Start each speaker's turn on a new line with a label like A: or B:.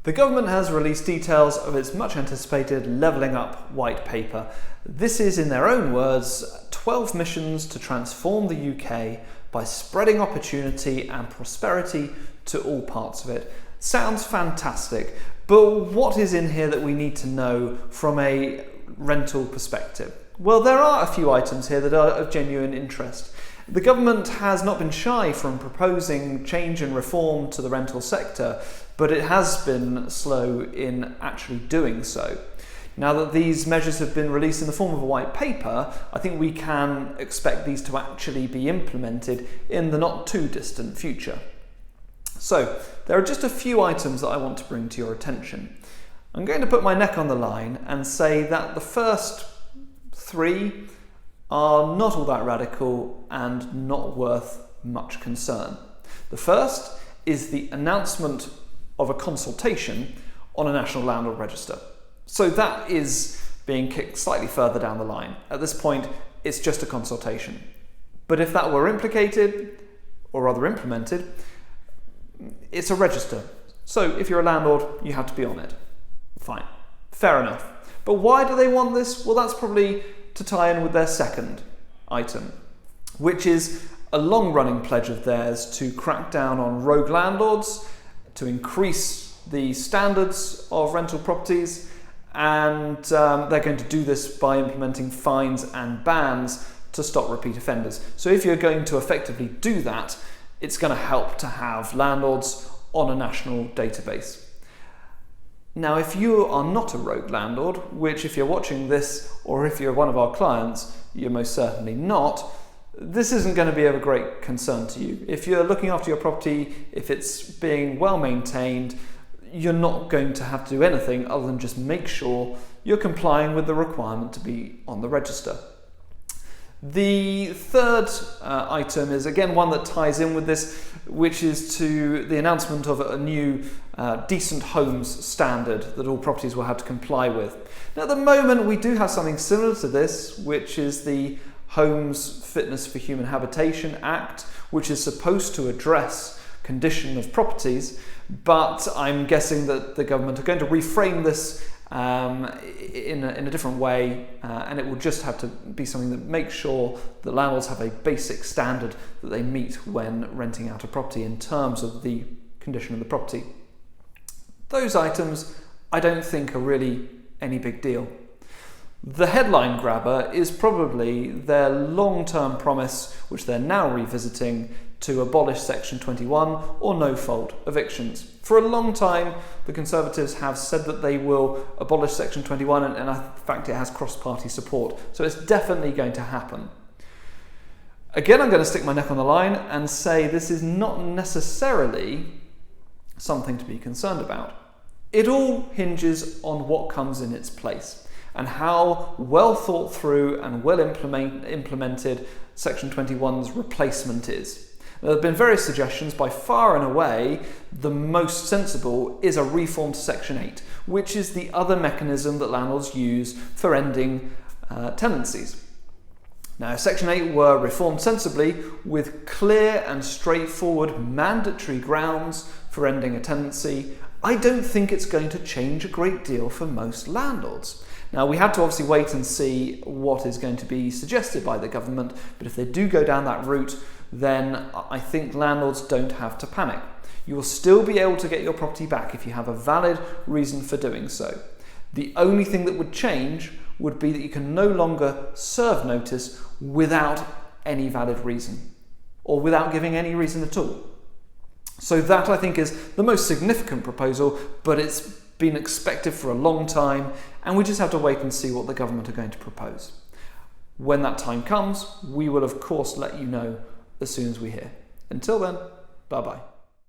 A: The government has released details of its much anticipated Levelling Up white paper. This is, in their own words, 12 missions to transform the UK by spreading opportunity and prosperity to all parts of it. Sounds fantastic, but what is in here that we need to know from a rental perspective? Well, there are a few items here that are of genuine interest. The government has not been shy from proposing change and reform to the rental sector, but it has been slow in actually doing so. Now that these measures have been released in the form of a white paper, I think we can expect these to actually be implemented in the not too distant future. So, there are just a few items that I want to bring to your attention. I'm going to put my neck on the line and say that the first three are not all that radical and not worth much concern. The first is the announcement of a consultation on a national landlord register. So that is being kicked slightly further down the line. At this point, it's just a consultation. But if that were implicated, or rather implemented, it's a register. So if you're a landlord, you have to be on it. Fine, fair enough. But why do they want this? Well, that's probably to tie in with their second item, which is a long-running pledge of theirs to crack down on rogue landlords, to increase the standards of rental properties, and they're going to do this by implementing fines and bans to stop repeat offenders. So if you're going to effectively do that, it's going to help to have landlords on a national database. Now, if you are not a rogue landlord, which if you're watching this or if you're one of our clients, you're most certainly not, this isn't going to be of a great concern to you. If you're looking after your property, if it's being well maintained, you're not going to have to do anything other than just make sure you're complying with the requirement to be on the register. The third item is again one that ties in with this, which is to the announcement of a new decent homes standard that all properties will have to comply with. Now at the moment we do have something similar to this, which is the Homes Fitness for Human Habitation Act, which is supposed to address condition of properties, but I'm guessing that the government are going to reframe this in a different way, and it will just have to be something that makes sure that landlords have a basic standard that they meet when renting out a property in terms of the condition of the property. Those items I don't think are really any big deal. The headline grabber is probably their long-term promise, which they're now revisiting, to abolish Section 21 or no-fault evictions. For a long time, the Conservatives have said that they will abolish Section 21, and in fact it has cross-party support, so it's definitely going to happen. Again, I'm going to stick my neck on the line and say this is not necessarily something to be concerned about. It all hinges on what comes in its place and how well thought through and well implemented Section 21's replacement is. There have been various suggestions. By far and away, the most sensible is a reform to Section 8, which is the other mechanism that landlords use for ending tenancies. Now, if Section 8 were reformed sensibly, with clear and straightforward mandatory grounds for ending a tenancy, I don't think it's going to change a great deal for most landlords. Now, we have to obviously wait and see what is going to be suggested by the government, but if they do go down that route, then I think landlords don't have to panic. You will still be able to get your property back if you have a valid reason for doing so. The only thing that would change would be that you can no longer serve notice without any valid reason, or without giving any reason at all. So that, I think, is the most significant proposal, but it's been expected for a long time, and we just have to wait and see what the government are going to propose. When that time comes, we will of course let you know as soon as we hear. Until then, bye-bye.